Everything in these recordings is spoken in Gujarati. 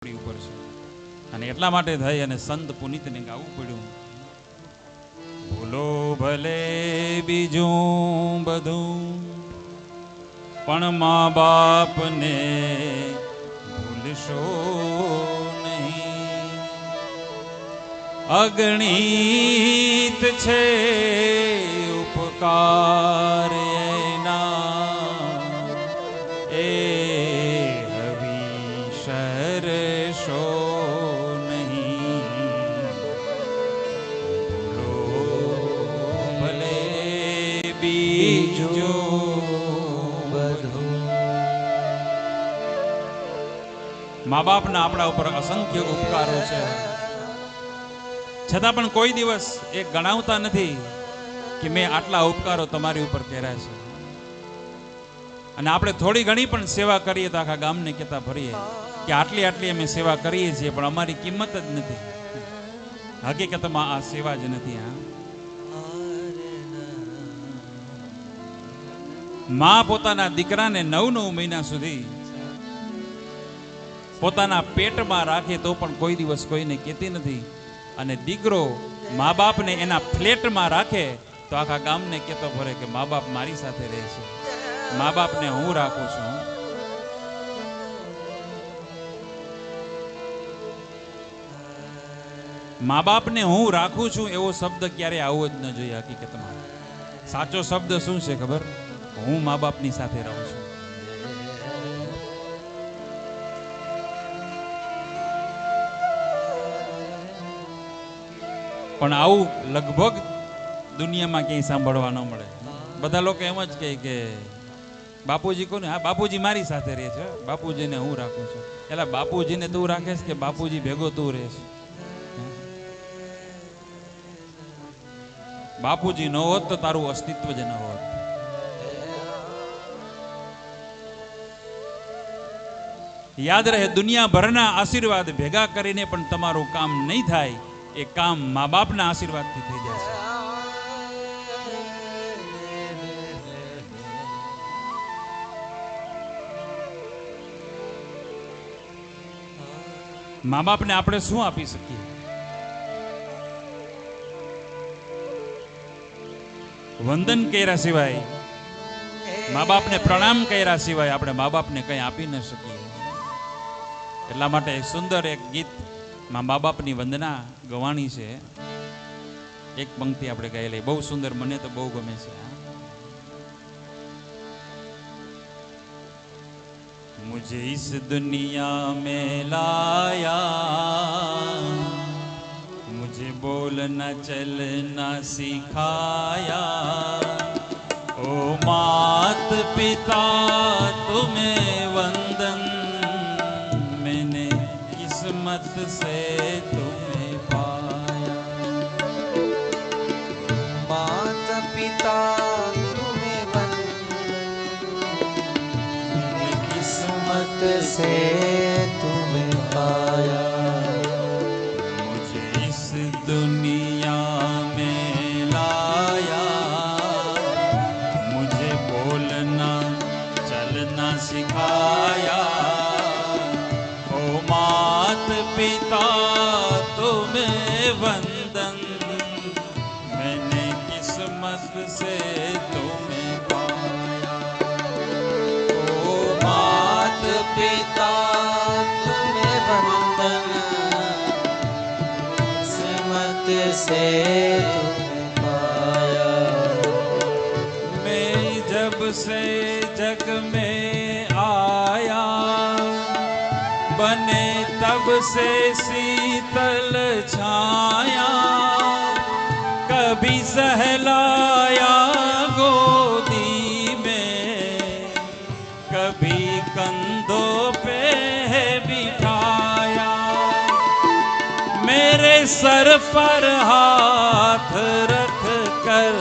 ઉપર છે અને એટલા માટે થઈ અને સંત પુનિતને ગાવું પડ્યું, ભૂલો ભલે બીજું બધું પણ મા બાપને ભૂલશો નહીં. અગણિત છે ઉપકાર એના, એ હવિશરશો નહીં. ભૂલો ભલે બીજો બધું. મા બાપના આપણા ઉપર અસંખ્ય ઉપકારો છે, છતાં પણ કોઈ દિવસ એ ગણાવતા નથી કે મેં આટલા ઉપકારો તમારી ઉપર કર્યા છે. અને આપણે થોડી ઘણી પણ સેવા કરીએ તો આખા ગામને કહેતા ફરીએ કે આટલી આટલી અમે સેવા કરીએ છીએ, પણ અમારી કિંમત જ નથી. હકીકતમાં આ સેવા જ નથી. માં પોતાના દીકરાને 9 મહિના સુધી પોતાના પેટમાં રાખે તો પણ કોઈ દિવસ કોઈને કહેતી નથી. અને દીકરો મા બાપને એના ફ્લેટમાં રાખે તો આખા ગામને કહેતો ફરે કે મા બાપ મારી સાથે રહે છે, મા બાપને હું રાખું છું. મા બાપને હું રાખું છું એવો શબ્દ ક્યારે આવવો જ ન જોઈએ. હકીકતમાં સાચો શબ્દ શું છે ખબર? હું મા બાપની સાથે રહું છું. પણ આવું લગભગ દુનિયામાં ક્યાંય સાંભળવા ન મળે. બધા લોકો એમ જ કહે કે બાપુજી કોને? હા, બાપુજી મારી સાથે રહે છે, બાપુજીને હું રાખું છું. એટલે બાપુજીને તું રાખેશ કે બાપુજી ભેગો તું રહેશ? બાપુજી ન હોત તો તારું અસ્તિત્વ જ ન હોત. યાદ રહે, દુનિયાભરના આશીર્વાદ ભેગા કરીને પણ તમારું કામ નહીં થાય. એ કામ મા બાપના આશીર્વાદથી થઈ જાય છે. મા બાપને આપણે શું આપી શકીએ? વંદન કર્યા સિવાય, મા બાપને પ્રણામ કર્યા સિવાય આપણે મા બાપને કંઈ આપી ન શકીએ. એટલા માટે સુંદર એક ગીત મા બાપની વંદના ગવાણી છે. એક પંક્તિ આપણે ગાઈ લઈએ, બહુ સુંદર, મને તો બહુ ગમે છે. मुझे इस दुनिया में लाया, मुझे बोलना चलना सिखाया. ओ मात पिता तुम्हें वंदन, मैंने किस्मत से तुम्हें पाया. मात पिता तुम्हें वंदन, किस्मत से तुम्हें पाया. मुझे इस दुनिया में लाया, मुझे बोलना चलना सिखाया. ओ मात पिता तुम्हें वंदन, मैंने किस्मत से तुम्हें पाया. ओ मात पिता तुम्हें वंदन, किस्मत से तुम्हें पाया. मैं जब से जग में आया, बने तब से शीतल छाया. कभी सहलाया गोदी में, कभी कंधों पे बिठाया. मेरे सर पर हाथ रख कर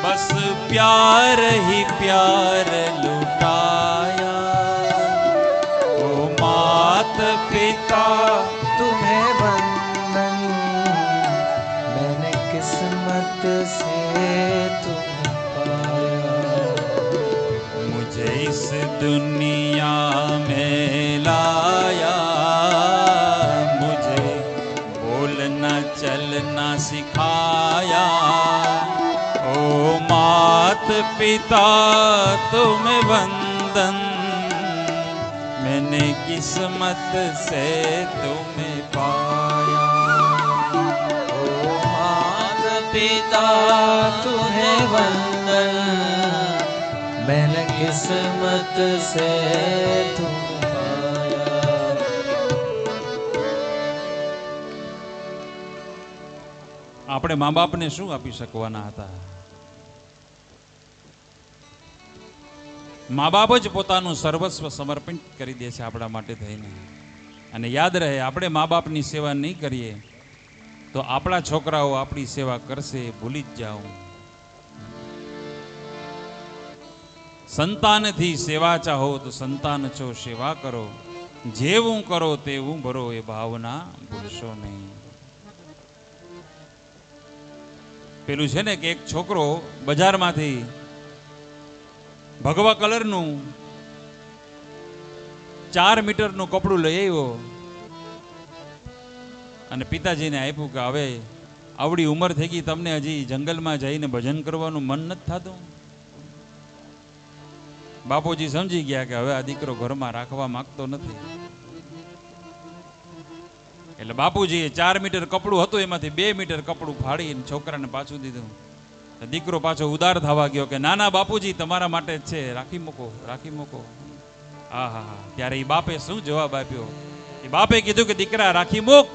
बस प्यार ही प्यार लुटाया. ओ मात पिता तुम्हें वंदन, मैंने किस्मत से तुम्हें पाया. मुझे इस दुनिया में लाया, पिता तुम्हें वंदन, मैंने किस्मत से तुम्हें पाया। ओ माता पिता तुम्हें वंदन, मैंने किस्मत से तुम्हें पाया। આપણે મા બાપને શું આપી શકવાના હતા? મા બાપ જ પોતાનું સર્વસ્વ સમર્પિત કરી દે છે આપણા માટે થઈને. અને યાદ રહે, આપણે મા બાપની સેવા નહીં કરીએ તો આપણા છોકરાઓ આપણી સેવા કરશે, ભૂલી જ જાઓ. સંતાનથી સેવા ચાહો તો સંતાન છો સેવા કરો, જેવું કરો તેવું ભરો, એ ભાવના ભૂલશો નહીં. પેલું છે ને કે એક છોકરો બજારમાંથી ભગવા કલરનું 4 મીટરનું કપડું લઈ આવ્યો અને પિતાજીને આપ્યું કે હવે આવડી ઉંમર થઈ ગઈ, તમને હજી જંગલમાં જઈને ભજન કરવાનું મન નથી થતું? બાપુજી સમજી ગયા કે હવે આ દીકરો ઘરમાં રાખવા માંગતો નથી. એટલે બાપુજીએ 4 મીટર કપડું હતું એમાંથી 2 મીટર કપડું ફાડીને છોકરાને પાછું દીધું. દીકરો પાછો ઉદાર થવા ગયો કે ના ના બાપુજી, તમારા માટે જ છે, રાખી મૂકો, રાખી મૂકો. હા હા હા. ત્યારે એ બાપે શું જવાબ આપ્યો? એ બાપે કીધું કે દીકરા રાખી મૂક,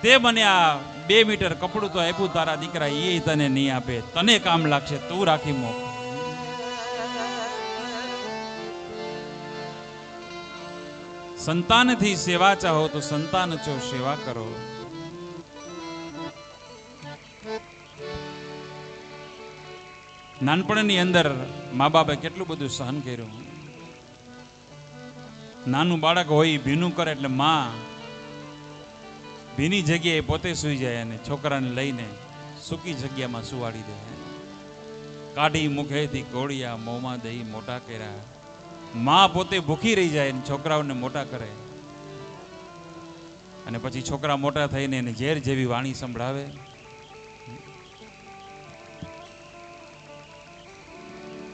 તે મને આ 2 મીટર કપડું તો આપ્યું, તારા દીકરા એ તને નહીં આપે, તને કામ લાગશે, તું રાખી મૂક. સંતાનથી સેવા ચાહો તો સંતાન છો સેવા કરો. નાનપણની અંદર મા બાપે કેટલું બધું સહન કર્યું. નાનું બાળક હોય ભીનું કરે એટલે માં ભીની જગ્યાએ પોતે સૂઈ જાય અને છોકરાને લઈને સૂકી જગ્યામાં સુવાડી દે. કાઢી મુખેથી ગોળિયા, મોંમાં દઈ મોટા કર્યા. માં પોતે ભૂખી રહી જાય અને છોકરાઓને મોટા કરે. અને પછી છોકરા મોટા થઈને એને ઝેર જેવી વાણી સંભળાવે.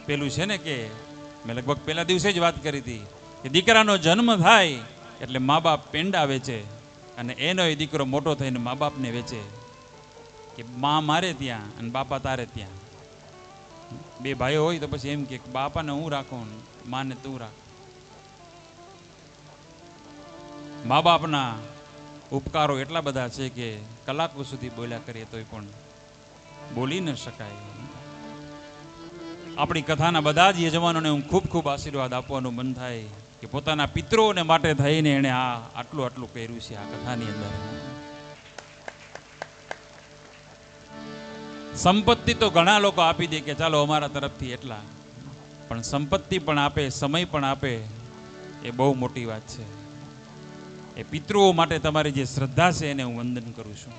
પેલું છે ને કે મેં લગભગ પેલા દિવસે જ વાત કરી હતી કે દીકરાનો જન્મ થાય એટલે મા બાપ પેંડા વેચે અને એનો એ દીકરો મોટો થઈને મા બાપને વેચે કે મા મારે ત્યાં અને બાપા તારે ત્યાં. 2 ભાઈઓ હોય તો પછી એમ કે બાપાને હું રાખું, માને તું રાખ. મા બાપના ઉપકારો એટલા બધા છે કે કલાકો સુધી બોલ્યા કરીએ તોય પણ બોલી ન શકાય. આપણી કથાના બધા જ યજમાનોને હું ખૂબ ખૂબ આશીર્વાદ આપવાનું મન થાય કે પોતાના પિતૃઓને માટે થઈને એણે આટલું આટલું કર્યું છે આ કથાની અંદર. સંપત્તિ તો ઘણા લોકો આપી દે કે ચાલો અમારા તરફથી એટલા, પણ સંપત્તિ પણ આપે, સમય પણ આપે, એ બહુ મોટી વાત છે. એ પિતૃઓ માટે તમારી જે શ્રદ્ધા છે એને હું વંદન કરું છું.